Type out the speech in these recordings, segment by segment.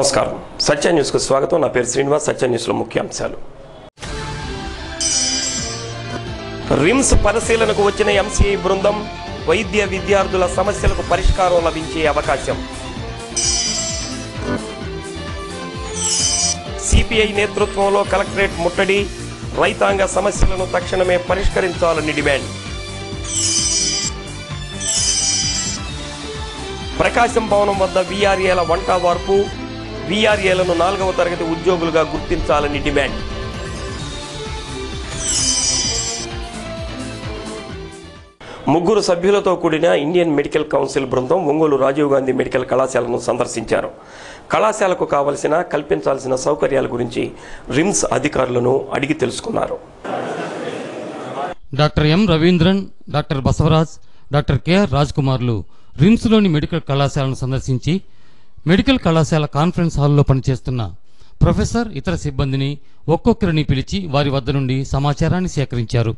నమస్కారం. సత్య న్యూస్కు స్వాగతం. నా పేరు శ్రీనివాస్. సత్య న్యూస్లో ముఖ్యాంశాలు. రిమ్స్ పరిశీలనకు వచ్చిన ఎంసీఐ బృందం, వైద్య విద్యార్థుల సమస్యలకు పరిష్కారం లభించే అవకాశం. సిపిఐ నేతృత్వంలో కలెక్టరేట్ ముట్టడి, రైతాంగ సమస్యలను తక్షణమే పరిష్కరించాలని డిమాండ్. ప్రకాశం భవనం వద్ద వీఆర్ఏల వంట వార్పు, వీఆర్ఏలను 4వ తరగతి ఉద్యోగులుగా గుర్తించాలని డిమాండ్. ముగ్గురు సభ్యులతో కూడిన ఇండియన్ మెడికల్ కౌన్సిల్ బృందం ఒంగోలు రాజీవ్ గాంధీ మెడికల్ కళాశాలను సందర్శించారు. కళాశాలకు కల్పించాల్సిన సౌకర్యాల గురించి రిమ్స్ అధికారులను అడిగి తెలుసుకున్నారు. Doctor M Ravindran, doctor Basavaraj, doctor K R Raj కుమార్లు రిమ్స్లోని మెడికల్ కళాశాలను సందర్శించి మెడికల్ కళాశాల కాన్ఫరెన్స్ హాల్లో పనిచేస్తున్న ప్రొఫెసర్, ఇతర సిబ్బందిని ఒక్కొక్కరిని పిలిచి వారి వద్ద నుండి సమాచారాన్ని సేకరించారు.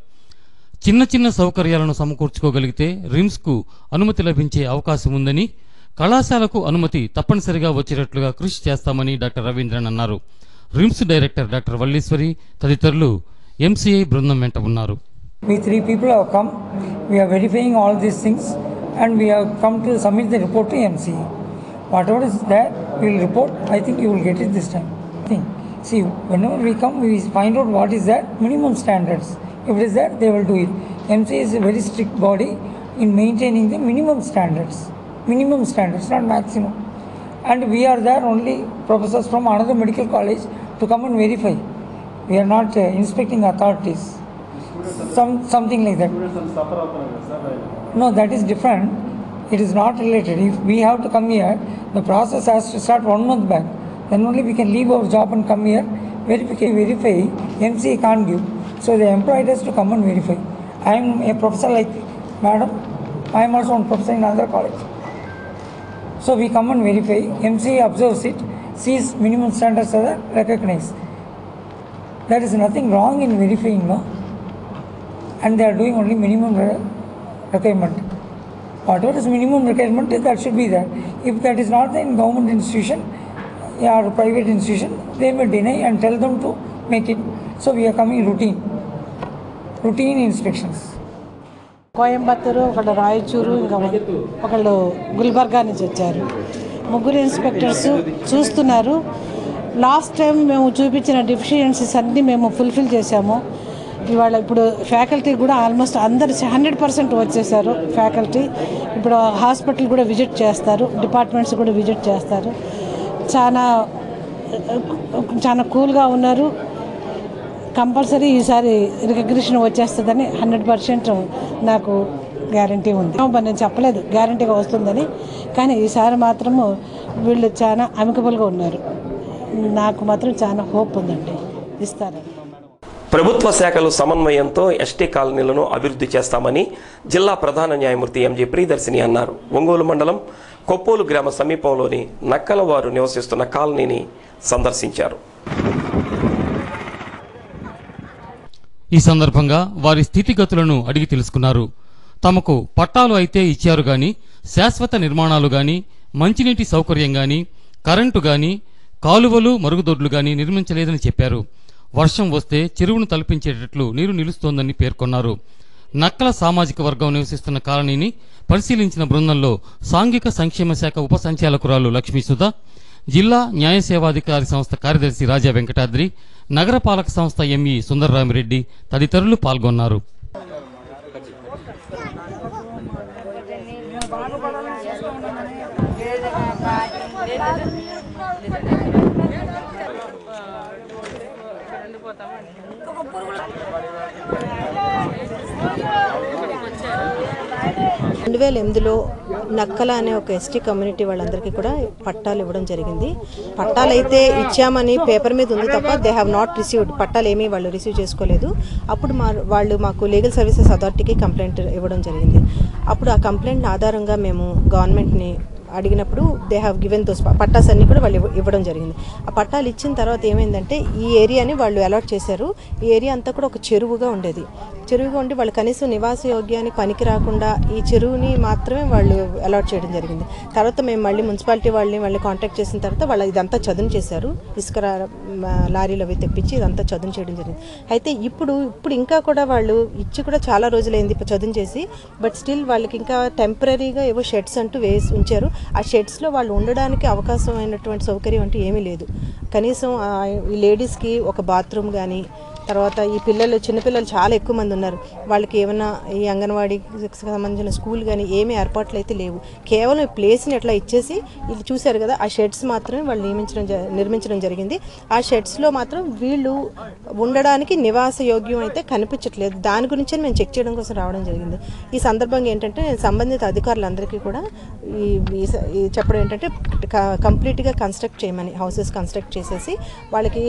చిన్న చిన్న సౌకర్యాలను సమకూర్చుకోగలిగితే రిమ్స్కు అనుమతి లభించే అవకాశం ఉందని, కళాశాలకు అనుమతి తప్పనిసరిగా వచ్చేటట్లుగా కృషి చేస్తామని డాక్టర్ రవీంద్రన్ అన్నారు. రిమ్స్ డైరెక్టర్ డాక్టర్ వల్లీశ్వరి తదితరులు ఎంసీఐ బృందం వెంట ఉన్నారు. We 3 people have come. We are verifying all these things and we have come to submit the report to MCA. Whatever is there, we will report. I think you will get it this time. See, whenever we come, we find out what is that minimum standards. If it is that, they will do it. MCA is a very strict body in maintaining the minimum standards. Minimum standards, not maximum. And we are there only professors from another medical college to come and verify. We are not inspecting authorities. Something like that. No, that is different. It is not related. If we have to come here, the process has to start 1 month back. Then only we can leave our job and come here. Verify. MCA can't give. So the employee has to come and verify. I am a professor like madam. I am also one professor in another college. So we come and verify. MCA observes it, sees minimum standards are recognized. There is nothing wrong in verifying, no? And they are doing only minimum requirement. Whatever is minimum requirement, that should be there. If that is not there in government institution or private institution, they may deny and tell them to make it. So we are coming routine inspections. Coimbatore, ఒకళ్ళు రాయచూరు, ఇంకా ఒకళ్ళు గుల్బర్గా నుంచి వచ్చారు. ముగ్గురు inspectors చూస్తున్నారు. Last time మేము చూపించిన deficiencies అన్నీ మేము ఫుల్ఫిల్ చేశాము. ఇవాళ ఇప్పుడు ఫ్యాకల్టీ కూడా ఆల్మోస్ట్ అందరు 100% వచ్చేసారు. ఫ్యాకల్టీ ఇప్పుడు హాస్పిటల్ కూడా విజిట్ చేస్తారు, డిపార్ట్మెంట్స్ కూడా విజిట్ చేస్తారు. చాలా కూల్గా ఉన్నారు. కంపల్సరీ ఈసారి రికగ్నిషన్ వచ్చేస్తుందని 100% నాకు గ్యారంటీ ఉంది. నేను చెప్పలేదు గ్యారంటీగా వస్తుందని, కానీ ఈసారి మాత్రము వీళ్ళు చాలా అమికబుల్గా ఉన్నారు. నాకు మాత్రం చాలా హోప్ ఉందండి, ఇస్తారని. ప్రభుత్వ శాఖలు సమన్వయంతో ఎస్టీ కాలనీలను అభివృద్ధి చేస్తామని జిల్లా ప్రధాన న్యాయమూర్తి ఎంజే ప్రియదర్శిని అన్నారు. ఒంగోలు మండలం కొప్పోలు గ్రామ సమీపంలోని నక్కల వారు నివసిస్తున్న కాలనీని సందర్శించారు. ఈ సందర్భంగా వారి స్థితిగతులను అడిగి తెలుసుకున్నారు. తమకు పట్టాలు అయితే ఇచ్చారు గాని శాశ్వత నిర్మాణాలు గాని, మంచినీటి సౌకర్యం గాని, కరెంటు గాని, కాలువలు, మరుగుదొడ్లు గాని నిర్మించలేదని చెప్పారు. వర్షం వస్తే చెరువును తలపించేటట్లు నీరు నిలుస్తోందని పేర్కొన్నారు. నక్కల సామాజిక వర్గం నివసిస్తున్న కాలనీని పరిశీలించిన బృందంలో సాంఘిక సంక్షేమ శాఖ ఉప సంచాలకురాలు లక్ష్మీసుధ, జిల్లా న్యాయ సేవాధికారి సంస్థ కార్యదర్శి రాజా వెంకటాద్రి, నగరపాలక సంస్థ ఎంఈ సుందర్రామిరెడ్డి తదితరులు పాల్గొన్నారు. రెండు 2008లో నక్కల అనే ఒక ఎస్టీ కమ్యూనిటీ వాళ్ళందరికీ కూడా పట్టాలు ఇవ్వడం జరిగింది. పట్టాలు అయితే ఇచ్చామని పేపర్ మీద ఉంది తప్ప దే హ్యావ్ నాట్ రిసీవ్డ్. పట్టాలు ఏమీ వాళ్ళు రిసీవ్ చేసుకోలేదు. అప్పుడు వాళ్ళు మాకు లీగల్ సర్వీసెస్ అథారిటీకి కంప్లైంట్ ఇవ్వడం జరిగింది. అప్పుడు ఆ కంప్లైంట్ ఆధారంగా మేము గవర్నమెంట్ని అడిగినప్పుడు they have given those pattas అన్నీ కూడా వాళ్ళు ఇవ్వడం జరిగింది. ఆ పట్టాలు ఇచ్చిన తర్వాత ఏమైందంటే ఈ ఏరియాని వాళ్ళు అలాట్ చేశారు. ఈ ఏరియా అంతా కూడా ఒక చెరువుగా ఉండేది. చెరువుగా ఉండి వాళ్ళు కనీసం నివాస యోగ్యానికి పనికి రాకుండా ఈ చెరువుని మాత్రమే వాళ్ళు అలాట్ చేయడం జరిగింది. తర్వాత మేము మళ్ళీ మున్సిపాలిటీ వాళ్ళని మళ్ళీ కాంటాక్ట్ చేసిన తర్వాత వాళ్ళు ఇదంతా చదును చేశారు. ఇసుక లారీలు అవి తెప్పించి ఇదంతా చదును చేయడం జరిగింది. అయితే ఇప్పుడు ఇంకా కూడా వాళ్ళు ఇచ్చి కూడా చాలా రోజులైంది చదును చేసి. బట్ స్టిల్ వాళ్ళకి ఇంకా టెంపరీగా ఏవో షెడ్స్ అంటూ వేసి ఉంచారు. ఆ షెడ్స్లో వాళ్ళు ఉండడానికి అవకాశమైనటువంటి సౌకర్యం అంటూ ఏమీ లేదు. కనీసం ఈ లేడీస్కి ఒక బాత్రూమ్ కానీ, తర్వాత ఈ చిన్నపిల్లలు చాలా ఎక్కువ మంది ఉన్నారు, వాళ్ళకి ఏమైనా ఈ అంగన్వాడీకి సంబంధించిన స్కూల్ కానీ ఏమీ ఏర్పాట్లు అయితే లేవు. కేవలం ఈ ప్లేస్ని అట్లా ఇచ్చేసి ఇది చూశారు కదా, ఆ షెడ్స్ మాత్రమే వాళ్ళు నిర్మించడం జరిగింది. ఆ షెడ్స్లో మాత్రం వీళ్ళు ఉండడానికి నివాస యోగ్యం అయితే కనిపించట్లేదు. దాని గురించి మేము చెక్ చేయడం కోసం రావడం జరిగింది. ఈ సందర్భంగా ఏంటంటే సంబంధిత అధికారులందరికీ కూడా ఈ చెప్పడం ఏంటంటే కంప్లీట్గా కన్స్ట్రక్ట్ చేయమని, హౌసెస్ కన్స్ట్రక్ట్ చేసేసి వాళ్ళకి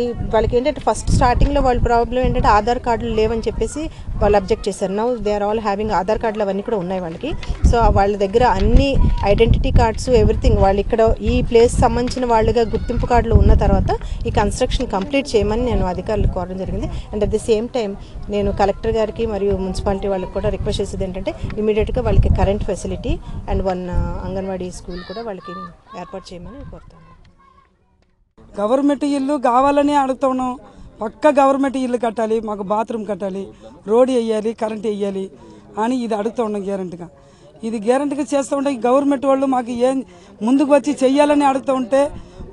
ఏంటంటే ఫస్ట్ స్టార్టింగ్లో వాళ్ళు ప్రాబ్లం ఏంటంటే ఆధార్ కార్డులు లేవని చెప్పేసి వాళ్ళు అబ్జెక్ట్ చేశారు. Now they are all having Aadhaar కార్డులు అవన్నీ కూడా ఉన్నాయి వాళ్ళకి. సో వాళ్ళ దగ్గర అన్ని ఐడెంటిటీ కార్డ్స్ ఎవ్రీథింగ్ వాళ్ళు ఇక్కడ ఈ ప్లేస్ సంబంధించిన వాళ్ళుగా గుర్తింపు కార్డులు ఉన్న తర్వాత ఈ కన్స్ట్రక్షన్ కంప్లీట్ చేయమని నేను అధికారులకు కోరడం జరిగింది. And at the same time నేను కలెక్టర్ గారికి మరియు మున్సిపాలిటీ వాళ్ళకి కూడా రిక్వెస్ట్ చేసేది ఏంటంటే ఇమీడియట్గా వాళ్ళకి current facility and 1 anganwadi school కూడా వాళ్ళకి ఏర్పాటు చేయమని కోరుతాను. గవర్నమెంట్ ఇల్లు కావాలని అడుగుతున్నాం. పక్క గవర్నమెంట్ ఇల్లు కట్టాలి, మాకు బాత్రూమ్ కట్టాలి, రోడ్డు వేయాలి, కరెంట్ వేయాలి అని ఇది అడుగుతూ ఉన్నాం. గ్యారెంటీగా చేస్తూ ఉంటే గవర్నమెంట్ వాళ్ళు మాకు ఏం ముందుకు వచ్చి చెయ్యాలని అడుగుతూ ఉంటే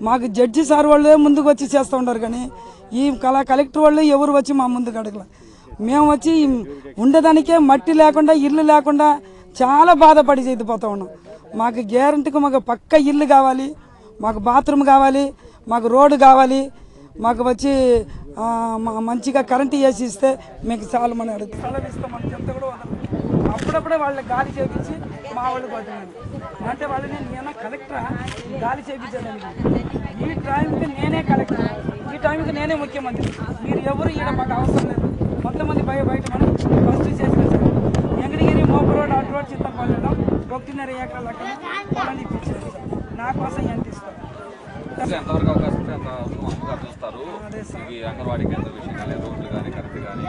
మాకు జడ్జి సార్ వాళ్ళే ముందుకు వచ్చి చేస్తూ ఉంటారు. కానీ ఈ కలెక్టర్ వాళ్ళు ఎవరు వచ్చి మా ముందుకు అడగలే. మేము వచ్చి ఉండడానికే మట్టి లేకుండా ఇల్లు లేకుండా చాలా బాధపడి చేతిపోతూ ఉన్నాం. మాకు గ్యారెంటీగా మాకు పక్క ఇల్లు కావాలి, మాకు బాత్రూమ్ కావాలి, మాకు రోడ్డు కావాలి, మాకు వచ్చి మంచిగా కరెంటు వేసి ఇస్తే మీకు చాలా మంది అడుగుతారు. స్థలం ఇస్తామని చెప్తే కూడా అప్పుడప్పుడే వాళ్ళకి గాలి చేపించి మా వాళ్ళు కొట్టినాను అంటే వాళ్ళని నేను కలెక్టరా గాలి చేపించాను. ఈ టైంకి నేనే కలెక్టర్, ఈ టైంకి నేనే ముఖ్యమంత్రి. మీరు ఎవరు ఈడ మాకు అవసరం లేదు. కొంతమంది బయట మనం ఫస్ట్ చేసుకొచ్చారు. ఎంగడిగిరి మోపు రోడ్ అటు రోడ్ చిత్తపల్లిలో 1.5 ఎకరాల పొలాన్ని ఇప్పించారు. నా కోసం ఎంత ఇస్తారు? ఎంతవరకు అవకాశం ఉంటే అంత అమ్మగా చూస్తారు. ఈ అంగన్వాడీ కేంద్ర విషయం కానీ, రోడ్లు కానీ, కరెక్ట్ కానీ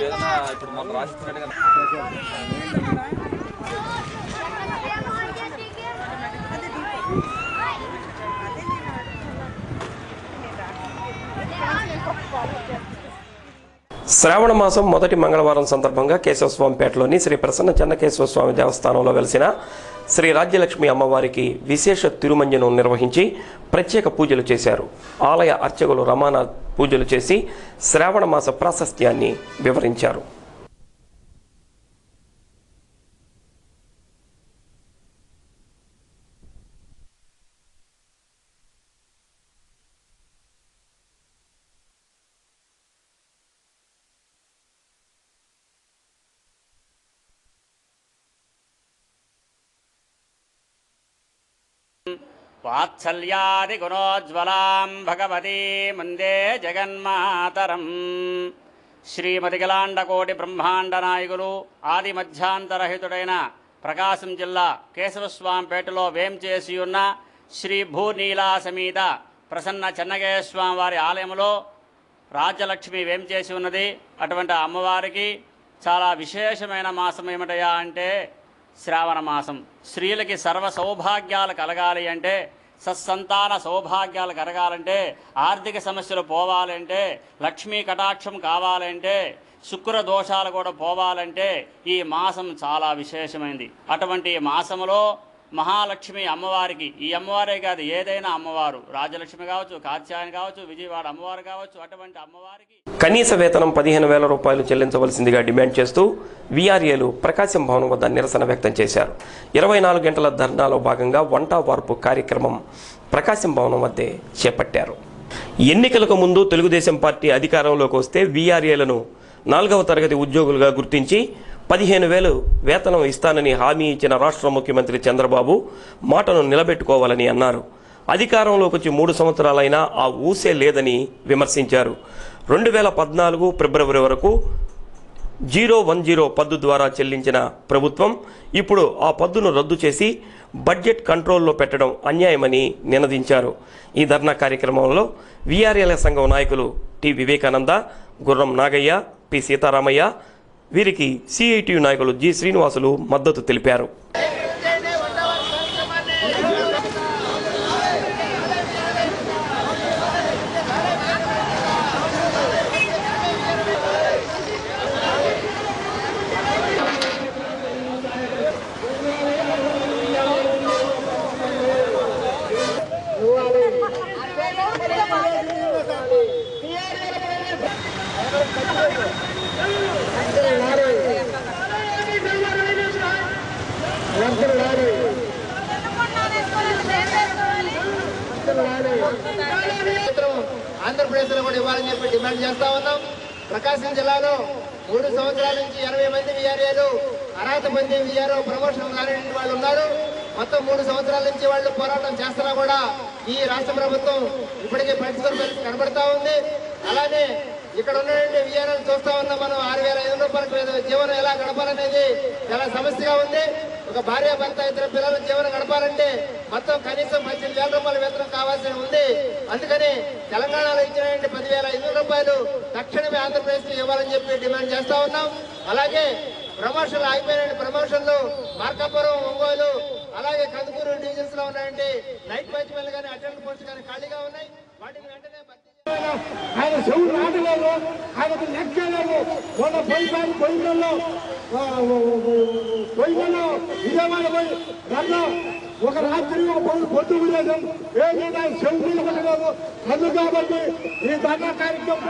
ఏదైనా ఇప్పుడు మనం రాసిస్తున్నట్టుగా శ్రావణ మాసం మొదటి మంగళవారం సందర్భంగా కేశవస్వామిపేటలోని శ్రీ ప్రసన్న చెన్నకేశవ స్వామి దేవస్థానంలో వెలిసిన శ్రీ రాజ్యలక్ష్మి అమ్మవారికి విశేష తిరుమంజనం నిర్వహించి ప్రత్యేక పూజలు చేశారు. ఆలయ అర్చకులు రమానాథ్ పూజలు చేసి శ్రావణ మాస ప్రాశస్త్యాన్ని వివరించారు. వాత్సల్యాది గుణోజ్వలాం భగవతీ ముందే జగన్మాతరం. శ్రీమతిగలాండకోటి బ్రహ్మాండ నాయకులు ఆది మధ్యాంతరహితుడైన ప్రకాశం జిల్లా కేశవస్వామిపేటలో వేంచేసి ఉన్న శ్రీ భూనీలా సమేత ప్రసన్న చెన్నకేశవస్వామి వారి ఆలయంలో రాజ్యలక్ష్మి వేంచేసి ఉన్నది. అటువంటి అమ్మవారికి చాలా విశేషమైన మాసం ఏమిటయా అంటే శ్రావణ మాసం. స్త్రీలకి సర్వ సౌభాగ్యాలు కలగాలి అంటే, సత్సంతాన సౌభాగ్యాలు కలగాలంటే, ఆర్థిక సమస్యలు పోవాలంటే, లక్ష్మీ కటాక్షం కావాలంటే, శుక్ర దోషాలు కూడా పోవాలంటే ఈ మాసం చాలా విశేషమైంది. అటువంటి మాసంలో మహాలక్ష్మి అమ్మవారికి, ఈ అమ్మవారే కాదు ఏదైనా అమ్మవారు, రాజలక్ష్మి కావచ్చు, కాత్యాయని కావచ్చు, విజయవాడ అమ్మవారు కావచ్చు, అటువంటి అమ్మవారికి కనీస వేతనం 15,000 రూపాయలు చెల్లించవలసిందిగా డిమాండ్ చేస్తూ వీఆర్ఏలు ప్రకాశం భవనం వద్ద నిరసన వ్యక్తం చేశారు. 24 గంటల ధర్నాలో భాగంగా వంట వార్పు కార్యక్రమం ప్రకాశం భవనం వద్దే చేపట్టారు. ఎన్నికలకు ముందు తెలుగుదేశం పార్టీ అధికారంలోకి వస్తే వీఆర్ఏలను 4వ తరగతి ఉద్యోగులుగా గుర్తించి 15,000 వేతనం ఇస్తానని హామీ ఇచ్చిన రాష్ట్ర ముఖ్యమంత్రి చంద్రబాబు మాటను నిలబెట్టుకోవాలని అన్నారు. అధికారంలోకి వచ్చి 3 సంవత్సరాలైనా ఆ ఊసే లేదని విమర్శించారు. 2014 ఫిబ్రవరి వరకు 010 పద్దు ద్వారా చెల్లించిన ప్రభుత్వం ఇప్పుడు ఆ పద్దును రద్దు చేసి బడ్జెట్ కంట్రోల్లో పెట్టడం అన్యాయమని నినదించారు. ఈ ధర్నా కార్యక్రమంలో వీఆర్ఏల సంఘం నాయకులు టి వివేకానంద, గుర్రం నాగయ్య, పి సీతారామయ్య, వీరికి సిఐటియు నాయకులు జి శ్రీనివాసులు మద్దతు తెలిపారు. ఆంధ్రప్రదేశ్లో కూడా ఇవ్వాలని చెప్పి డిమాండ్ చేస్తా ఉన్నాం. ప్రకాశం జిల్లాలో 3 సంవత్సరాల నుంచి 80 మంది విఆర్ఏలు అర్హత పొంది విఆర్ఓ ప్రమోషన్ కానిటువంటి వాళ్ళు ఉన్నారు. మొత్తం 3 సంవత్సరాల నుంచి వాళ్ళు పోరాటం చేస్తున్నా కూడా ఈ రాష్ట్ర ప్రభుత్వం ఇప్పటికే పట్టించుకుని కనబడతా ఉంది. అలానే ఇక్కడ ఉన్నటువంటి విఆర్ఓలు చూస్తా ఉన్నాం మనం 6,500 రూపాయలకు జీవనం ఎలా గడపాలనేది చాలా సమస్యగా ఉంది. ఒక భార్య భర్త 2 పిల్లల జీవనం గడపాలంటే మొత్తం కనీసం 18,000 రూపాయల వేతనం కావాల్సి ఉంది. అందుకని తెలంగాణలో ఇచ్చినటువంటి 10,500 రూపాయలు తక్షణమే ఆంధ్రప్రదేశ్లో ఇవ్వాలని చెప్పి డిమాండ్ చేస్తా ఉన్నాం. అలాగే ప్రమోషన్లు ఆగిపోయిన ప్రమోషన్లు మార్కాపురం, ఒంగోలు, అలాగే కందుకూరు డివిజన్స్ లో ఉన్నాయండి నైట్ వాచ్మెన్లు కానీ అటెండెంట్ పోస్ట్ కానీ ఖాళీగా ఉన్నాయి. వాటిని వెంటనే ఆయన చెవులు నాటలేదు, ఆయనకు లెక్కలేదు. మొన్న పొయ్యిలో విజయవాడ పోయి నన్ను ఒక రాత్రి పొద్దు విలేసం ఏదైనా చెవులు పట్టలేదు. అందుకు కాబట్టి ఈ ధర్నా కార్యక్రమం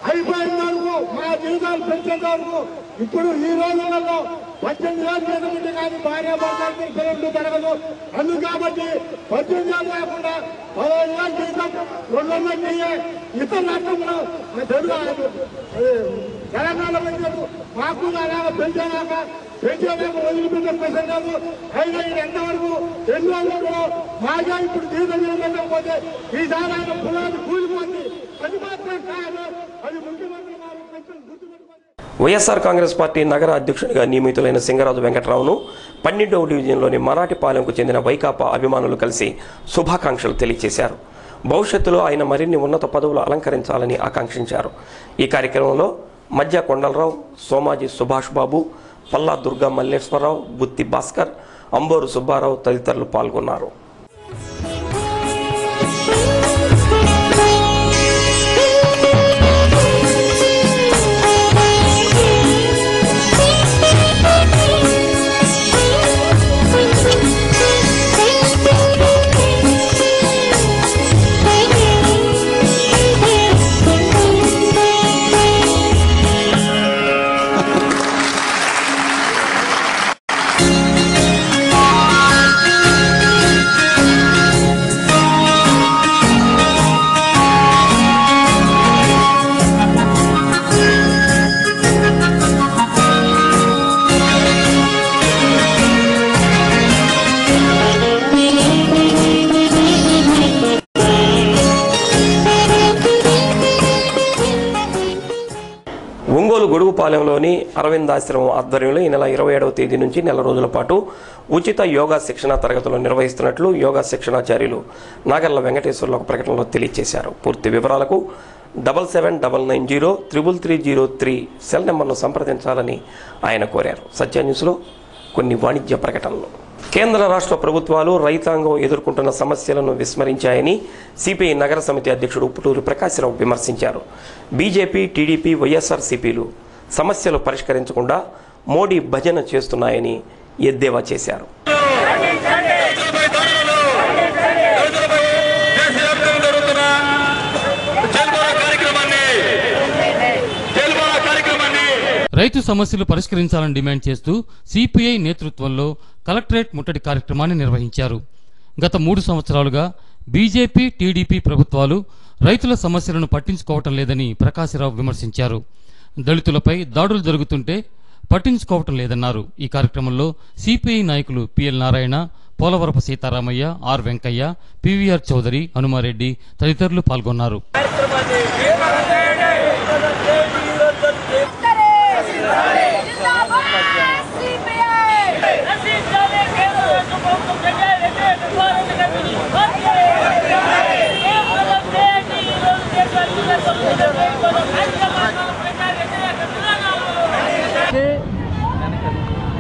అయిపోయిన వరకు మా జీవితాలు పెంచేంత వరకు ఇప్పుడు ఈ రోజులలో 18,000 జీతం ఉంటే కానీ భార్య భర్తలు పిల్లలు జరగదు. అందుకు కాబట్టి 18,000 కాకుండా 15,000 జీతం 200 ఇతర రాష్ట్రంలో తెలంగాణ పెంచారు. మాకు అలాగా పెంచేదాకా వదిలిపెట్టే ప్రశ్న కాదు. అయినా ఇది ఎంతవరకు ఎన్ని రోజులు మాగా ఇప్పుడు జీతం పెట్టకపోతే ఈ సాధారణ పునాది కూలిపోతుంది. అది మాత్రం కాదు, అది ముఖ్యమంత్రి గారు పెన్షన్ గుర్తుపెట్టుకోవాలి. వైఎస్ఆర్ కాంగ్రెస్ పార్టీ నగర అధ్యక్షుడిగా నియమితులైన సింగరాజు వెంకటరావును 12వ డివిజన్లోని మరాఠీపాలెంకు చెందిన వైకాపా అభిమానులు కలిసి శుభాకాంక్షలు తెలియజేశారు. భవిష్యత్తులో ఆయన మరిన్ని ఉన్నత పదవులు అలంకరించాలని ఆకాంక్షించారు. ఈ కార్యక్రమంలో మధ్య కొండలరావు, సోమాజీ సుభాష్ బాబు, పల్లా దుర్గా మల్లేశ్వరరావు, గుత్తి భాస్కర్, అంబోరు సుబ్బారావు తదితరులు పాల్గొన్నారు. గొడుగుపాలెంలోని అరవింద్ ఆశ్రమం ఆధ్వర్యంలో ఈ నెల 27వ తేదీ నుంచి నెల రోజుల పాటు ఉచిత యోగా శిక్షణ తరగతులు నిర్వహిస్తున్నట్లు యోగా శిక్షణాచార్యులు నాగర్ల వెంకటేశ్వర్లు ఒక ప్రకటనలో తెలియజేశారు. పూర్తి వివరాలకు 7799033303 సెల్ నెంబర్ను సంప్రదించాలని ఆయన కోరారు. సత్య న్యూస్లో కొన్ని వాణిజ్య ప్రకటనలు. కేంద్ర రాష్ట్ర ప్రభుత్వాలు రైతాంగం ఎదుర్కొంటున్న సమస్యలను విస్మరించాయని సిపిఐ నగర సమితి అధ్యక్షుడు ఉప్పుటూరి ప్రకాశ్రావు విమర్శించారు. బీజేపీ, టీడీపీ, వైఎస్ఆర్సీపీలు సమస్యలు పరిష్కరించకుండా మోడీ భజన చేస్తున్నాయని ఎద్దేవా చేశారు. రైతు సమస్యలు పరిష్కరించాలని డిమాండ్ చేస్తూ సిపిఐ నేతృత్వంలో కలెక్టరేట్ ముట్టడి కార్యక్రమాన్ని నిర్వహించారు. గత 3 సంవత్సరాలుగా బీజేపీ, టీడీపీ ప్రభుత్వాలు రైతుల సమస్యలను పట్టించుకోవటం లేదని ప్రకాశ్రావు విమర్శించారు. దళితులపై దాడులు జరుగుతుంటే పట్టించుకోవటం లేదన్నారు. ఈ కార్యక్రమంలో సిపిఐ నాయకులు PL Narayana, Polavarapu Seetharamaiah, R Venkaiah, PVR Chowdary, Hanumareddy తదితరులు పాల్గొన్నారు.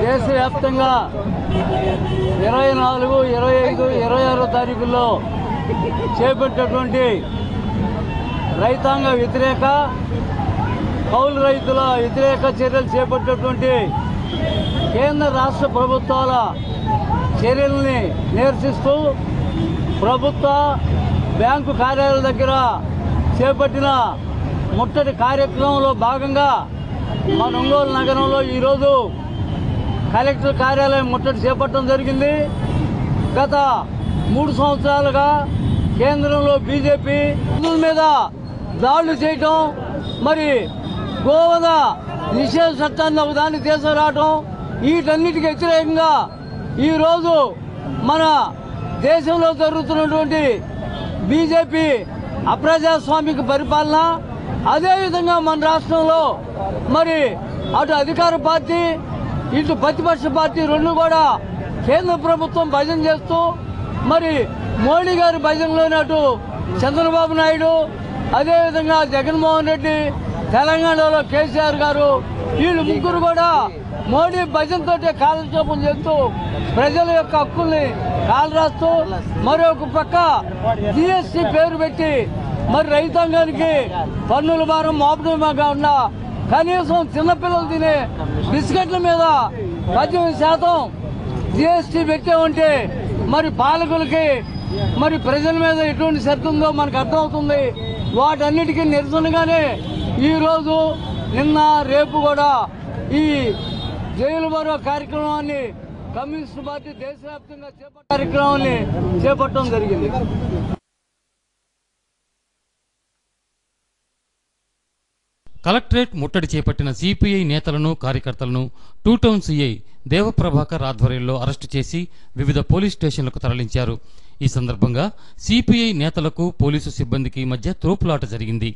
దేశవ్యాప్తంగా 24, 25, 26 తారీఖుల్లో చేపట్టినటువంటి రైతాంగ వ్యతిరేక కౌలు రైతుల వ్యతిరేక చర్యలు చేపట్టినటువంటి కేంద్ర రాష్ట్ర ప్రభుత్వాల చర్యల్ని నిరసిస్తూ ప్రభుత్వ బ్యాంకు కార్యాలయాల దగ్గర చేపట్టిన ముట్టడి కార్యక్రమంలో భాగంగా మన ఒంగోలు నగరంలో ఈరోజు కలెక్టర్ కార్యాలయం ముట్టడి చేపట్టడం జరిగింది. గత 3 సంవత్సరాలుగా కేంద్రంలో బీజేపీ మీద దాడులు చేయటం, మరి గోవధ నిషేధ చట్టాన్ని ఒకదాన్ని తీసుకురావటం, వీటన్నిటికీ వ్యతిరేకంగా ఈరోజు మన దేశంలో జరుగుతున్నటువంటి బీజేపీ అప్రజాస్వామిక పరిపాలన, అదేవిధంగా మన రాష్ట్రంలో మరి అటు అధికార పార్టీ ఇటు ప్రతిపక్ష పార్టీ రెండు కూడా కేంద్ర ప్రభుత్వం భజన చేస్తూ, మరి మోడీ గారి భజనలోనే అటు చంద్రబాబు నాయుడు, అదేవిధంగా జగన్మోహన్ రెడ్డి, తెలంగాణలో కేసీఆర్ గారు, వీళ్ళు ముగ్గురు కూడా మోడీ భజనతో కాలక్షేపం చేస్తూ ప్రజల యొక్క హక్కుల్ని కాలరాస్తూ, మరొక పక్క జీఎస్టీ పేరు పెట్టి మరి రైతాంగానికి పన్నుల భారం మోపడం కాకుండా కనీసం చిన్నపిల్లలు తినే బిస్కెట్ల మీద 18% జీఎస్టీ పెట్టామంటే మరి పాలకులకి మరి ప్రజల మీద ఎటువంటి శ్రద్ధ ఉందో మనకు అర్థమవుతుంది. వాటన్నిటికీ నిరసనగానే ఈరోజు నిన్న రేపు కూడా ఈ జైలు బరో కార్యక్రమాన్ని కమ్యూనిస్ట్ పార్టీ దేశవ్యాప్తంగా కార్యక్రమాన్ని చేపట్టడం జరిగింది. కలెక్టరేట్ ముట్టడి చేపట్టిన సిపిఐ నేతలను కార్యకర్తలను 2 టౌన్ సిఐ దేవప్రభాకర్ ఆధ్వర్యంలో అరెస్టు చేసి వివిధ పోలీస్ స్టేషన్లకు తరలించారు. ఈ సందర్భంగా సిపిఐ నేతలకు పోలీసు సిబ్బందికి మధ్య తోపులాట జరిగింది.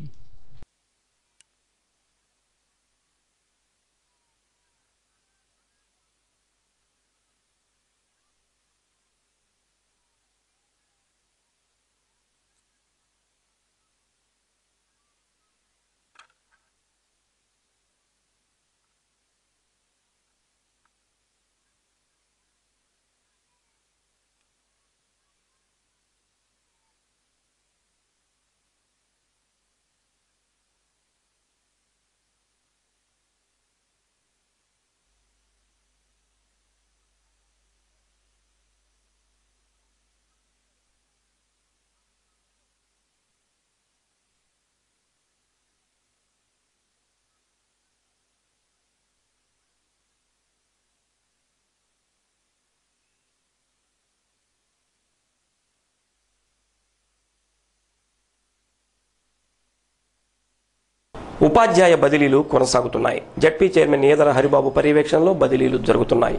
ఉపాధ్యాయ బదిలీలు కొనసాగుతున్నాయి. జడ్పీ చైర్మన్ ఏదర హరిబాబు పర్యవేక్షణలో బదిలీలు జరుగుతున్నాయి.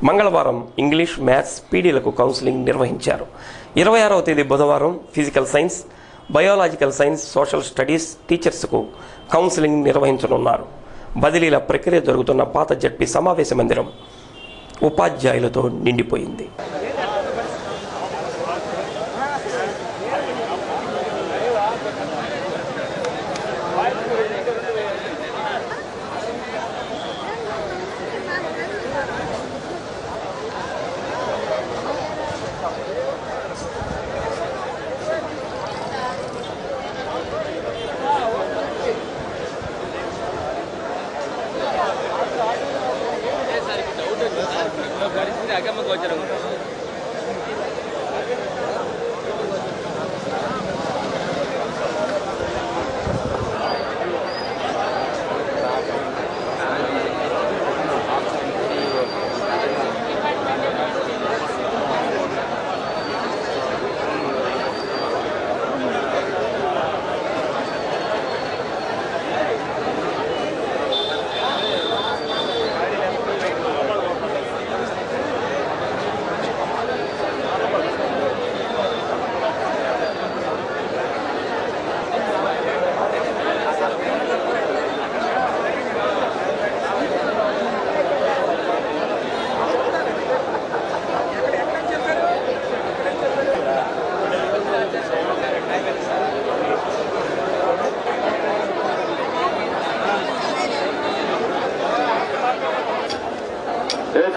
మంగళవారం ఇంగ్లీష్, మ్యాథ్స్ పీడీలకు కౌన్సిలింగ్ నిర్వహించారు. 26వ తేదీ బుధవారం physical science, biological science, social studies టీచర్స్కు కౌన్సిలింగ్ నిర్వహించనున్నారు. బదిలీల ప్రక్రియ జరుగుతున్న పాత జడ్పీ సమావేశ మందిరం ఉపాధ్యాయులతో నిండిపోయింది.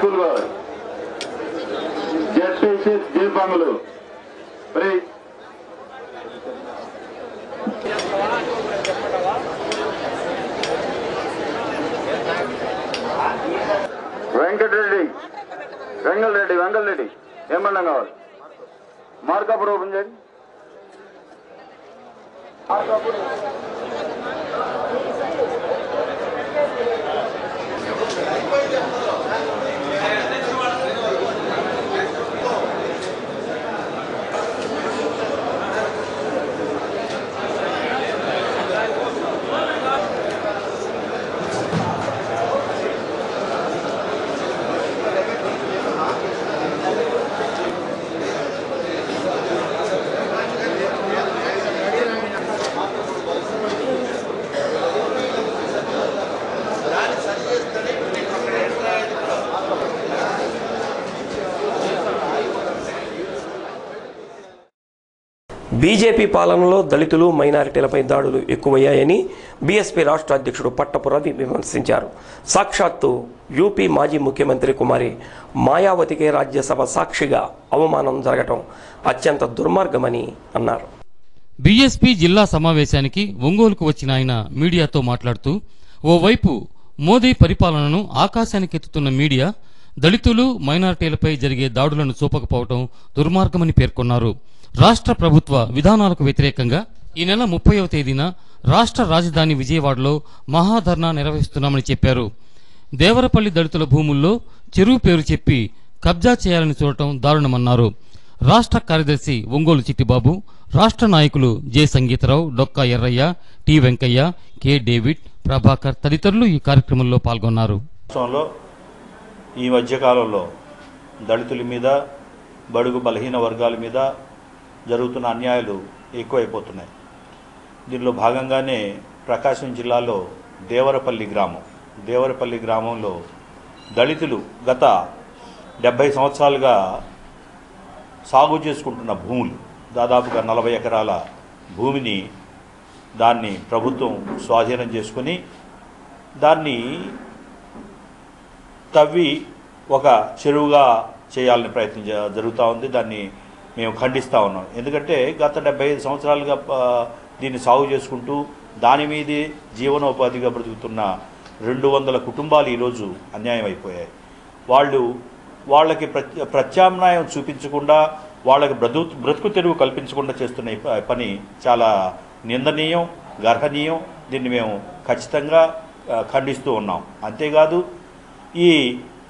స్కూల్ కావాలి. జెడ్పీసీ దీపంగులు ప్లీజ్. వెంకటరెడ్డి వెంగళరెడ్డి ఏమన్నా కావాలి? మార్కాపురం ఓపెన్ చేయండి. బీజేపీ పాలనలో దళితులు మైనారిటీలపై దాడులు ఎక్కువయ్యాయని బీఎస్పీ రాష్ట్ర అధ్యక్షుడు పట్టపు రవి విమర్శించారు. సాక్షాత్తు యూపీ మాజీ ముఖ్యమంత్రి కుమారి మాయావతికే రాజ్యసభ సాక్షిగా అవమానం జరగటం అత్యంత దుర్మార్గమని అన్నారు. బీఎస్పీ జిల్లా సమావేశానికి ఒంగోలుకు వచ్చిన ఆయన మీడియాతో మాట్లాడుతూ ఓవైపు మోదీ పరిపాలనను ఆకాశానికెత్తుతున్న మీడియా దళితులు మైనారిటీలపై జరిగే దాడులను చూపకపోవడం దుర్మార్గమని పేర్కొన్నారు. రాష్ట్ర ప్రభుత్వ విధానాలకు వ్యతిరేకంగా ఈ నెల 30వ తేదీన రాష్ట్ర రాజధాని విజయవాడలో మహాధర్నా నిర్వహిస్తున్నామని చెప్పారు. దేవరపల్లి దళితుల భూముల్లో చెరువు పేరు చెప్పి కబ్జా చేయాలని చూడటం దారుణమన్నారు. రాష్ట్ర కార్యదర్శి ఒంగోలు చిట్టిబాబు, రాష్ట్ర నాయకులు J Sangeeta Rao, Dokka Errayya, T Venkaiah, K David, Prabhakar తదితరులు ఈ కార్యక్రమంలో పాల్గొన్నారు. ఈ మధ్యకాలంలో దళితుల మీద, బడుగు బలహీన వర్గాల మీద జరుగుతున్న అన్యాయాలు ఎక్కువైపోతున్నాయి. దీనిలో భాగంగానే ప్రకాశం జిల్లాలో దేవరపల్లి గ్రామంలో దళితులు గత 70 సంవత్సరాలుగా సాగు చేసుకుంటున్న భూములు, దాదాపుగా 40 ఎకరాల భూమిని దాన్ని ప్రభుత్వం స్వాధీనం చేసుకుని దాన్ని తవ్వి ఒక చెరువుగా చేయాలని ప్రయత్నం జరుగుతూ ఉంది. దాన్ని మేము ఖండిస్తూ ఉన్నాం. ఎందుకంటే గత 75 సంవత్సరాలుగా దీన్ని సాగు చేసుకుంటూ దాని మీదే జీవనోపాధిగా బ్రతుకుతున్న 200 కుటుంబాలు ఈరోజు అన్యాయం అయిపోయాయి. వాళ్ళకి ప్రత్యామ్నాయం చూపించకుండా, వాళ్ళకి బ్రతుకు తెరువు కల్పించకుండా చేస్తున్న పని చాలా నిందనీయం, గర్హనీయం. దీన్ని మేము ఖచ్చితంగా ఖండిస్తూ ఉన్నాం. అంతేకాదు ఈ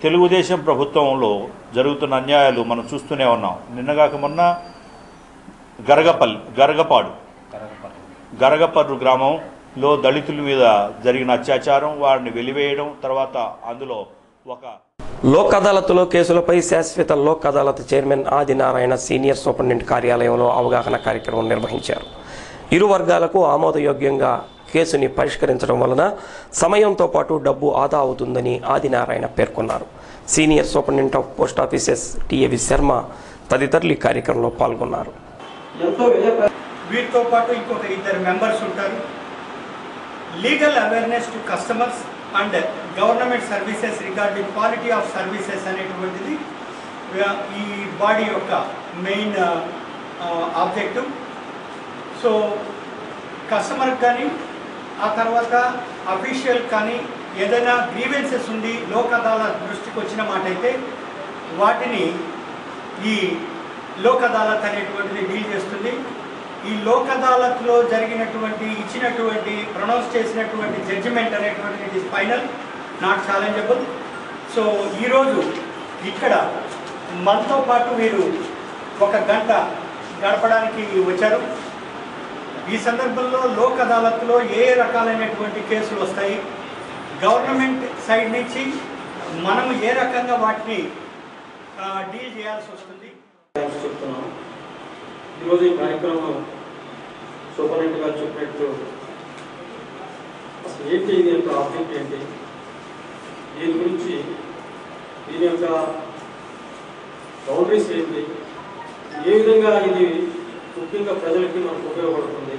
తెలుగుదేశం ప్రభుత్వంలో జరుగుతున్న అన్యాయాలు మనం చూస్తూనే ఉన్నాం. నిన్నగాక మొన్న గరగపర్రు గ్రామంలో దళితుల మీద జరిగిన అత్యాచారం, వారిని వెలివేయడం, తర్వాత అందులో ఒక లోక్ అదాలత్లో కేసులపై శాశ్వత Lok Adalat chairman Adinarayana senior superintendent కార్యాలయంలో అవగాహన కార్యక్రమం నిర్వహించారు. ఇరు వర్గాలకు ఆమోదయోగ్యంగా కేసుని పరిష్కరించడం వలన సమయంతో పాటు డబ్బు ఆదా అవుతుందని ఆదినారాయణ పేర్కొన్నారు. Senior superintendent of post offices టిఏవి Sharma తదితరులు ఈ కార్యక్రమంలో పాల్గొన్నారు. వీటితో పాటు ఇంకొక 2 మెంబర్స్ ఉంటారు. Legal awareness to customers and government services regarding quality of services అనేటువంటిది ఈ బాడీ యొక్క మెయిన్ ఆబ్జెక్టివ్. సో కస్టమర్కి కానీ, ఆ తర్వాత అఫీషియల్ కానీ ఏదైనా గ్రీవెన్సెస్ ఉండి లోక్ అదాలత్ దృష్టికి వచ్చిన మాట అయితే వాటిని ఈ లోక్ అదాలత్ అనేటువంటిది డీల్ చేస్తుంది. ఈ లోక్ అదాలత్లో ఇచ్చినటువంటి ప్రొనౌన్స్ చేసినటువంటి జడ్జిమెంట్ అనేటువంటిది it is final, not challengeable. So ఈరోజు ఇక్కడ మనతో పాటు మీరు 1 గంట గడపడానికి వచ్చారు. ఈ సందర్భంలో లోక్ అదాలత్లో ఏ రకాలైనటువంటి కేసులు వస్తాయి, గవర్నమెంట్ సైడ్ నుంచి మనం ఏ రకంగా వాటిని డీల్ చేయాల్సి వస్తుంది చెప్తున్నాం. ఈరోజు ఈ కార్యక్రమం సూపరింటెండెంట్ గారు చెప్పినట్టు అసలు ఏంటి, ఇది యొక్క ఆబ్జెక్ట్ ఏంటి, దీని గురించి దీని యొక్క బౌండరీస్ ఏంటి, ఏ విధంగా ఇది ముఖ్యంగా ప్రజలకి మనకు ఉపయోగపడుతుంది,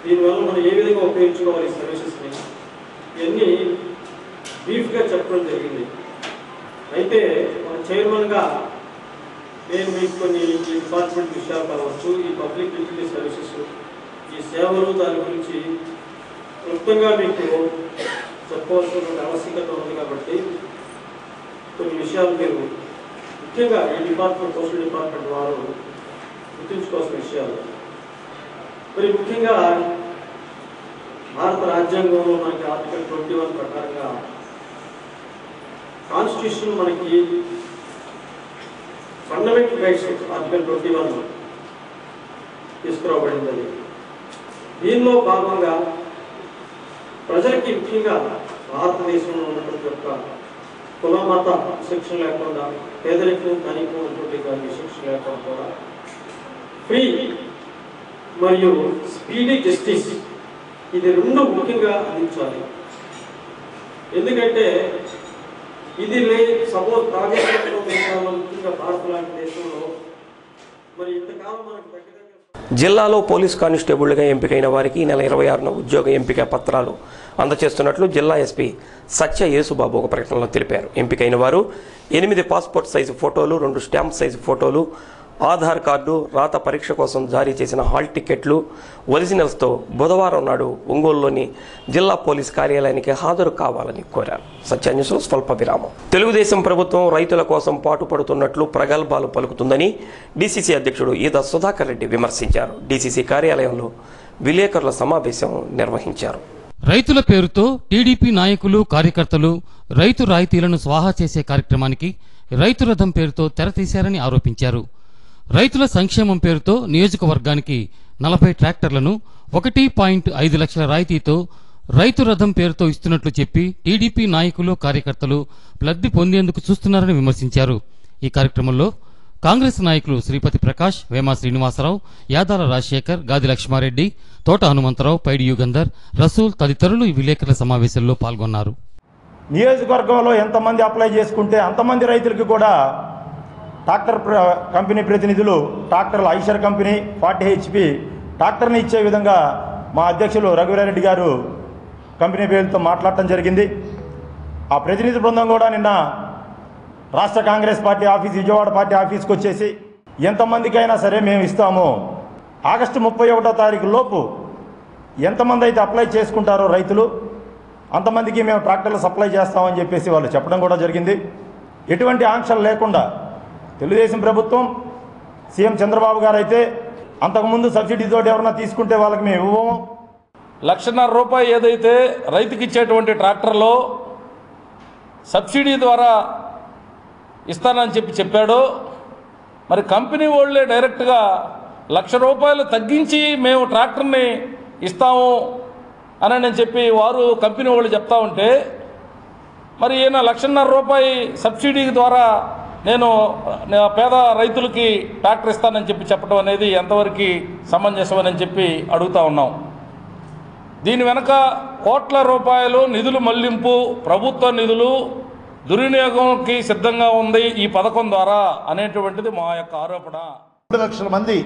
దీనివల్ల మనం ఏ విధంగా ఉపయోగించుకోవాలి ఈ సర్వీసెస్ని, ఇవన్నీ బ్రీఫ్గా చెప్పడం జరిగింది. అయితే మన చైర్మన్గా నేను మీకు కొన్ని ఈ డిపార్ట్మెంట్ విషయాలు కావచ్చు, ఈ పబ్లిక్ యూటిలిటీ సర్వీసెస్, ఈ సేవలు దాని గురించి క్లుప్తంగా మీకు చెప్పవలసిన ఆవశ్యకత ఉంది. కాబట్టి కొన్ని విషయాలు మీరు ముఖ్యంగా ఈ డిపార్ట్మెంట్, సోషల్ డిపార్ట్మెంట్ వారు గుర్తుంచుకోవాల్సిన విషయాలు. మరి ముఖ్యంగా భారత రాజ్యాంగంలో మనకి ఆర్టికల్ 21 ప్రకారంగా కాన్స్టిట్యూషన్ మనకి ఫండమెంటల్ రైట్స్ ఆర్టికల్ 21 తీసుకురాబడింది. దీనిలో భాగంగా ప్రజలకి ముఖ్యంగా భారతదేశంలో ఉన్నటువంటి యొక్క కుల మత విశిక్షణ లేకుండా, పేదరికం ధనికం ఉన్నటువంటి విశిక్షణ లేకుండా కూడా ఫ్రీ మరియు స్పీడీ జస్టిస్ ఇది రెండు ముఖ్యంగా అందించాలి. ఎందుకంటే ఇది సపోజ్ ప్రాదేశికంలో ముఖ్యంగా భారత లాంటి దేశంలో మరి ఇంతకాలం మనకు దగ్గర జిల్లాలో పోలీస్ కానిస్టేబుల్గా ఎంపికైన వారికి ఈ నెల 26న ఉద్యోగ ఎంపిక పత్రాలు అందజేస్తున్నట్లు జిల్లా ఎస్పీ సత్య యేసుబాబు ఒక ప్రకటనలో తెలిపారు. ఎంపికైన వారు 8 పాస్పోర్ట్ సైజు ఫోటోలు, 2 స్టాంప్ సైజు ఫోటోలు, ఆధార్ కార్డు, రాత పరీక్ష కోసం జారీ చేసిన హాల్ టికెట్లు ఒరిజినల్స్తో బుధవారం నాడు ఒంగోలులోని జిల్లా పోలీస్ కార్యాలయానికి హాజరు కావాలని కోరారు. సత్యాన్యూస్లో స్వల్ప విరామం. తెలుగుదేశం ప్రభుత్వం రైతుల కోసం పాటుపడుతున్నట్లు ప్రగల్భాలు పలుకుతుందని డీసీసీ అధ్యక్షుడు ఈద సుధాకర్ రెడ్డి విమర్శించారు. డీసీసీ కార్యాలయంలో విలేకరుల సమావేశం నిర్వహించారు. రైతుల పేరుతో టీడీపీ నాయకులు, కార్యకర్తలు రైతు రాయితీలను స్వాహా చేసే కార్యక్రమానికి రైతు రథం పేరుతో తెరతీశారని ఆరోపించారు. రైతుల సంక్షేమం పేరుతో నియోజకవర్గానికి 40 ట్రాక్టర్లను 1.5 లక్షల రాయితీతో రైతు రథం పేరుతో ఇస్తున్నట్లు చెప్పి టీడీపీ నాయకులు, కార్యకర్తలు లబ్ధి పొందేందుకు చూస్తున్నారని విమర్శించారు. ఈ కార్యక్రమంలో కాంగ్రెస్ నాయకులు శ్రీపతి ప్రకాష్, వేమా శ్రీనివాసరావు, యాదాల రాజశేఖర్, గాది లక్ష్మారెడ్డి, తోట హనుమంతరావు, పైడి యుగంధర్, రసూల్ తదితరులు ఈ విలేకరుల సమావేశంలో పాల్గొన్నారు. నియోజకవర్గంలో ఎంతమంది అప్లై చేసుకుంటే అంతమంది రైతులకి కూడా ట్రాక్టర్ కంపెనీ ప్రతినిధులు ట్రాక్టర్ల ఐషర్ కంపెనీ 40 HP ట్రాక్టర్ని ఇచ్చే విధంగా మా అధ్యక్షులు రఘువీరారెడ్డి గారు కంపెనీ పేరుతో మాట్లాడటం జరిగింది. ఆ ప్రతినిధి బృందం కూడా నిన్న రాష్ట్ర Congress party office, Vijayawada party ఆఫీస్కి వచ్చేసి ఎంతమందికైనా సరే మేము ఇస్తాము, ఆగస్టు 31వ తారీఖు లోపు ఎంతమంది అయితే అప్లై చేసుకుంటారో రైతులు అంతమందికి మేము ట్రాక్టర్లు సప్లై చేస్తామని చెప్పేసి వాళ్ళు చెప్పడం కూడా జరిగింది. ఎటువంటి ఆంక్షలు లేకుండా తెలుగుదేశం ప్రభుత్వం, సీఎం చంద్రబాబు గారు అయితే అంతకుముందు సబ్సిడీతో ఎవరన్నా తీసుకుంటే వాళ్ళకి మేము ఇవ్వము, ₹1,50,000 ఏదైతే రైతుకి ఇచ్చేటువంటి ట్రాక్టర్లో సబ్సిడీ ద్వారా ఇస్తానని చెప్పాడో, మరి కంపెనీ వాళ్ళే డైరెక్ట్గా ₹1,00,000 తగ్గించి మేము ట్రాక్టర్ని ఇస్తాము అని చెప్పి వారు కంపెనీ వాళ్ళు చెప్తా ఉంటే, మరి ఈయన ₹1,50,000 సబ్సిడీ ద్వారా నేను పేద రైతులకి ట్రాక్టర్ ఇస్తానని చెప్పడం అనేది ఎంతవరకు సమంజసమని చెప్పి అడుగుతా ఉన్నాం. దీని వెనక కోట్ల రూపాయలు నిధులు మళ్లింపు, ప్రభుత్వ నిధులు దుర్వినియోగంకి సిద్ధంగా ఉంది ఈ పథకం ద్వారా అనేటువంటిది మా యొక్క ఆరోపణ. 2 లక్షల మంది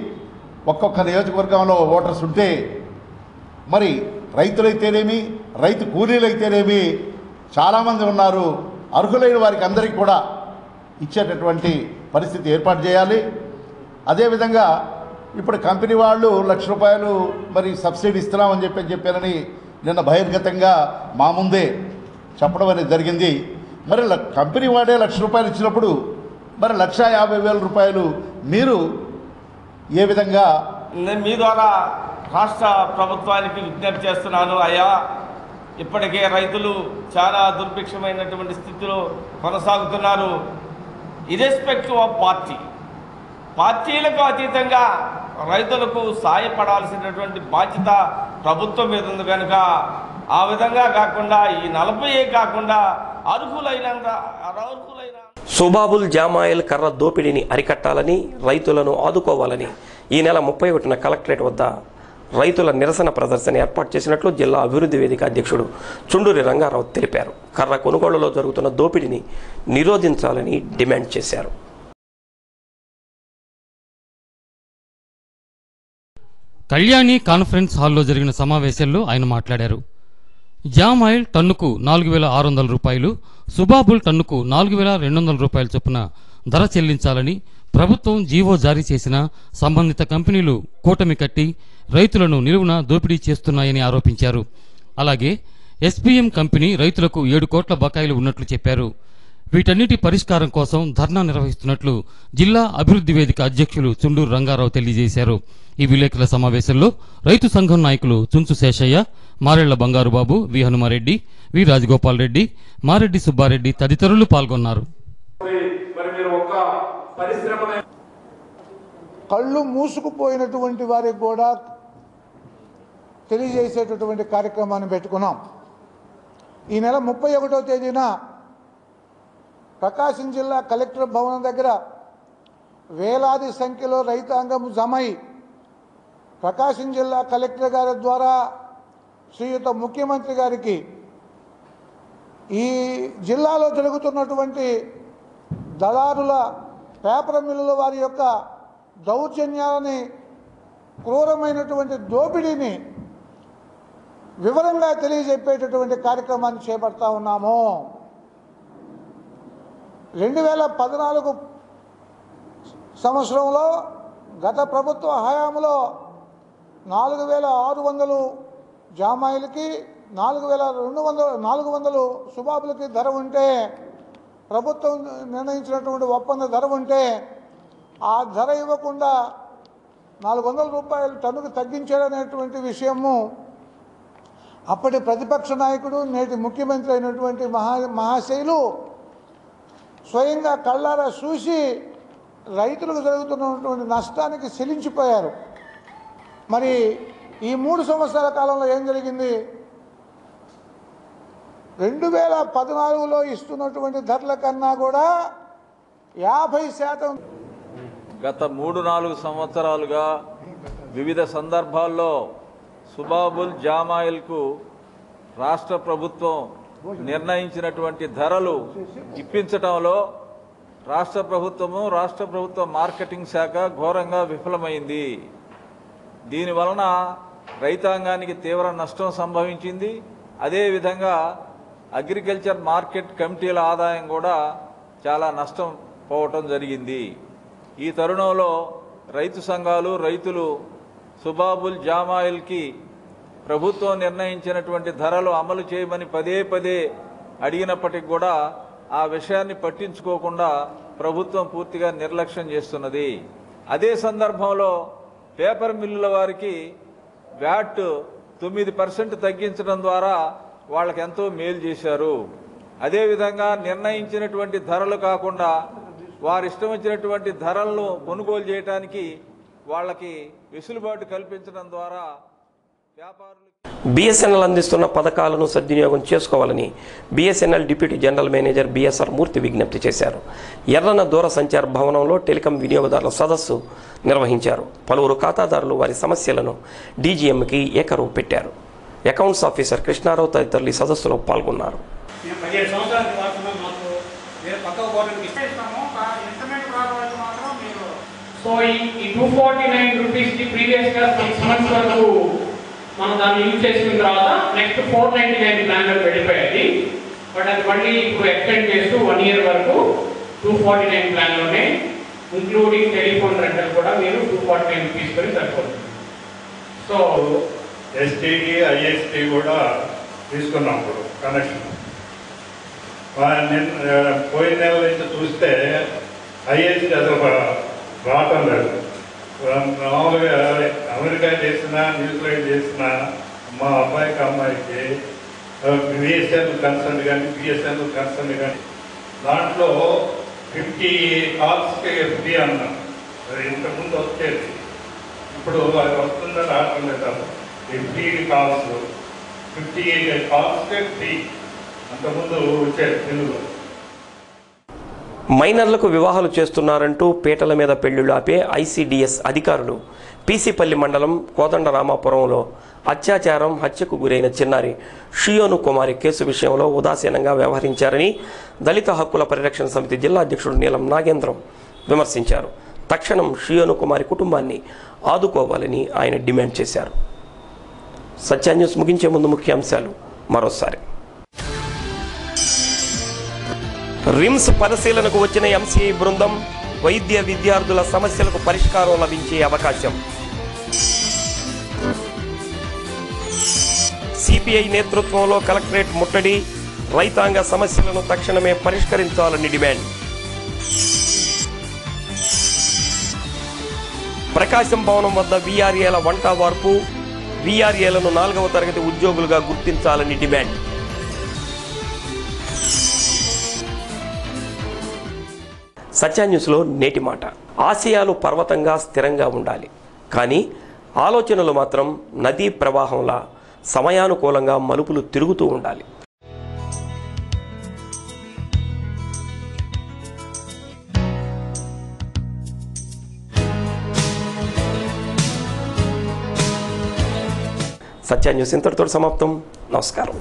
ఒక్కొక్క నియోజకవర్గంలో ఓటర్స్ ఉంటే మరి రైతులైతేనేమి, రైతు కూలీలైతేనేమి చాలామంది ఉన్నారు. అర్హులైన వారికి అందరికీ కూడా ఇచ్చేటటువంటి పరిస్థితి ఏర్పాటు చేయాలి. అదేవిధంగా ఇప్పుడు కంపెనీ వాళ్ళు ₹1,00,000 మరి సబ్సిడీ ఇస్తున్నామని చెప్పారని నిన్న బహిర్గతంగా మా ముందే చెప్పడం అనేది జరిగింది. మరి కంపెనీ వాడే ₹1,00,000 ఇచ్చినప్పుడు మరి ₹1,50,000 మీరు ఏ విధంగా? నేను మీ ద్వారా రాష్ట్ర ప్రభుత్వానికి విజ్ఞప్తి చేస్తున్నాను. అయ్యా, ఇప్పటికే రైతులు చాలా దుర్భిక్షమైనటువంటి స్థితిలో కొనసాగుతున్నారు. ఇర్రెస్పెక్టివ్ ఆఫ్ పార్టీలకు అతీతంగా రైతులకు సాయపడాల్సినటువంటి బాధ్యత ప్రభుత్వం మీద ఉంది కనుక ఆ విధంగా కాకుండా ఈ 40 కాకుండా అర్హులైన సుబాబుల్ జామాయిల్ కర్ర దోపిడీని అరికట్టాలని, రైతులను ఆదుకోవాలని ఈ నెల 31న కలెక్టరేట్ వద్ద రైతుల నిరసన ప్రదర్శన ఏర్పాటు చేసినట్లు జిల్లా అభివృద్ధి వేదిక అధ్యక్షుడు చుండూరి రంగారావు తెలిపారు. కర్ర కొనుగోలులో జరుగుతున్న దోపిడీని నిరోధించాలని డిమాండ్ చేశారు. కళ్యాణి కాన్ఫరెన్స్ హాల్లో జరిగిన సమావేశంలో ఆయన మాట్లాడారు. జామ్ ఆయిల్ టన్నుకు ₹4,600, సుబాబుల్ టన్నుకు 4,200 రూపాయల చొప్పున ధర చెల్లించాలని ప్రభుత్వం జీవో జారీ చేసిన సంబంధిత కంపెనీలు కూటమి కట్టి రైతులను నిలువున దోపిడీ చేస్తున్నాయని ఆరోపించారు. అలాగే ఎస్పీఎం కంపెనీ రైతులకు 7 కోట్ల బకాయిలు ఉన్నట్లు చెప్పారు. వీటన్నిటి పరిష్కారం కోసం ధర్నా నిర్వహిస్తున్నట్లు జిల్లా అభివృద్ధి వేదిక అధ్యక్షులు చుండూరు రంగారావు తెలియజేశారు. ఈ విలేకరుల సమావేశంలో రైతు సంఘం నాయకులు చుంచు శేషయ్య, మారెళ్ల బంగారుబాబు, వి హనుమారెడ్డి, వి రాజగోపాల్ రెడ్డి, మారెడ్డి సుబ్బారెడ్డి తదితరులు పాల్గొన్నారు. కళ్ళు మూసుకుపోయినటువంటి వారికి కూడా తెలియజేసేటటువంటి కార్యక్రమాన్ని పెట్టుకున్నాం. ఈ నెల 31వ తేదీన ప్రకాశం జిల్లా కలెక్టర్ భవనం దగ్గర వేలాది సంఖ్యలో రైతాంగం జమై ప్రకాశం జిల్లా కలెక్టర్ గారి ద్వారా శ్రీయుత ముఖ్యమంత్రి గారికి ఈ జిల్లాలో జరుగుతున్నటువంటి దళారుల పేపర్ మిల్లుల వారి యొక్క దౌర్జన్యాలని, క్రూరమైనటువంటి దోపిడీని వివరంగా తెలియజెప్పేటటువంటి కార్యక్రమాన్ని చేపడతా ఉన్నాము. 2014 సంవత్సరంలో గత ప్రభుత్వ హయాంలో 4,600 జామాయిలకి 4,400 సుబాబులకి ధర ఉంటే, ప్రభుత్వం నిర్ణయించినటువంటి ఒప్పంద ధర ఉంటే ఆ ధర ఇవ్వకుండా 400 రూపాయలు టన్నుకు తగ్గించారనేటువంటి విషయము అప్పటి ప్రతిపక్ష నాయకుడు నేటి ముఖ్యమంత్రి అయినటువంటి మహాశయులు స్వయంగా కళ్ళారా చూసి రైతులకు జరుగుతున్నటువంటి నష్టానికి చెలించిపోయారు. మరి ఈ 3 సంవత్సరాల కాలంలో ఏం జరిగింది? 2014లో ఇస్తున్నటువంటి ధరల కన్నా కూడా 50% గత 3-4 సంవత్సరాలుగా వివిధ సందర్భాల్లో సుబాబుల్ జామాయిల్కు రాష్ట్ర ప్రభుత్వం నిర్ణయించినటువంటి ధరలు ఇప్పించడంలో రాష్ట్ర ప్రభుత్వ మార్కెటింగ్ శాఖ ఘోరంగా విఫలమైంది. దీనివలన రైతాంగానికి తీవ్ర నష్టం సంభవించింది. అదేవిధంగా అగ్రికల్చర్ మార్కెట్ కమిటీల ఆదాయం కూడా చాలా నష్టం పోవటం జరిగింది. ఈ తరుణంలో రైతు సంఘాలు, రైతులు సుబాబుల్ జామాయిల్కి ప్రభుత్వం నిర్ణయించినటువంటి ధరలు అమలు చేయమని పదే అడిగినప్పటికి కూడా ఆ విషయాన్ని పట్టించుకోకుండా ప్రభుత్వం పూర్తిగా నిర్లక్ష్యం చేస్తున్నది. అదే సందర్భంలో పేపర్ మిల్లుల వారికి వ్యాట్ 9% తగ్గించడం ద్వారా వాళ్ళకి ఎంతో మేలు చేశారు. అదేవిధంగా నిర్ణయించినటువంటి ధరలు కాకుండా వారి ఇష్టం వచ్చినటువంటి ధరలను కొనుగోలు చేయడానికి వాళ్ళకి వెసులుబాటు కల్పించడం ద్వారా బిఎస్ఎన్ఎల్ అందిస్తున్న పథకాలను సద్వినియోగం చేసుకోవాలని BSNL deputy general manager B S R Murthy విజ్ఞప్తి చేశారు. ఎర్రన దూర సంచార భవనంలో టెలికాం వినియోగదారుల సదస్సు నిర్వహించారు. పలువురు ఖాతాదారులు వారి సమస్యలను డీజీఎంకి ఏకరువు పెట్టారు. అకౌంట్స్ ఆఫీసర్ కృష్ణారావు తదితరులు ఈ సదస్సులో పాల్గొన్నారు. సో ఈ 249 రూపీస్ కి ప్రీవియస్ గా 6 మంత్స్ వరకు మనం దాన్ని యూజ్ చేసిన తర్వాత నెక్స్ట్ 499 ప్లాన్ లో వెళ్ళిపోయేది. బట్ అది మళ్ళీ ఇప్పుడు ఎక్స్టెండ్ చేస్తూ 1 ఇయర్ వరకు 249 ప్లాన్ లోనే ఇంక్లూడింగ్ టెలిఫోన్ రెంటల్ కూడా మీరు 249 రూపీస్ కొని సరిపోతుంది. సో ఎస్టీకి ఐఎస్టీ కూడా తీసుకున్నాం ఇప్పుడు కనెక్షన్. పోయిన నెల నుంచి చూస్తే ఐఎస్టీ అసలు రావటం లేదు. మామూలుగా అమెరికా చేసిన న్యూజిలాండ్ చేసిన మా అబ్బాయికి అమ్మాయికి బిఎస్ఎన్ కన్సర్న్ కానీ బిఎస్ఎన్ కన్సర్న్ కానీ దాంట్లో 50 కాల్స్కి ఫ్రీ అన్నాం. ఇంతకుముందు వచ్చేది, ఇప్పుడు అది వస్తుందని రావటం లేదు. 50 కాల్స్ 50 కాల్స్కే ఫ్రీ, అంతకుముందు వచ్చేది తెలుగులో. మైనర్లకు వివాహాలు చేస్తున్నారంటూ పీటల మీద పెళ్లిళ్లు ఆపే ఐసీడీఎస్ అధికారులు పీసీపల్లి మండలం కోదండరామాపురంలో అత్యాచారం, హత్యకు గురైన చిన్నారి షియోను కుమారి కేసు విషయంలో ఉదాసీనంగా వ్యవహరించారని దళిత హక్కుల పరిరక్షణ సమితి జిల్లా అధ్యక్షుడు నీలం నాగేంద్రం విమర్శించారు. తక్షణం షియోను కుమారి కుటుంబాన్ని ఆదుకోవాలని ఆయన డిమాండ్ చేశారు. సత్య న్యూస్ ముగించే ముందు ముఖ్యాంశాలు మరోసారి. రిమ్స్ పరిశీలనకు వచ్చిన ఎంసీఐ బృందం వైద్య విద్యార్థుల సమస్యలకు పరిష్కారం లభించే అవకాశం. సిపిఐ నేతృత్వంలో కలెక్టరేట్ ముట్టడి, రైతాంగ సమస్యలను తక్షణమే పరిష్కరించాలని డిమాండ్. ప్రకాశం భవనం వద్ద వీఆర్ఏల వంట వార్పు, వీఆర్ఏలను 4వ తరగతి ఉద్యోగులుగా గుర్తించాలని డిమాండ్. సత్య న్యూస్లో నేటి మాట. ఆశయాలు పర్వతంగా స్థిరంగా ఉండాలి, కానీ ఆలోచనలు మాత్రం నదీ ప్రవాహంలా సమయానుకూలంగా మలుపులు తిరుగుతూ ఉండాలి. సత్య న్యూస్ ఇంతటితో సమాప్తం. నమస్కారం.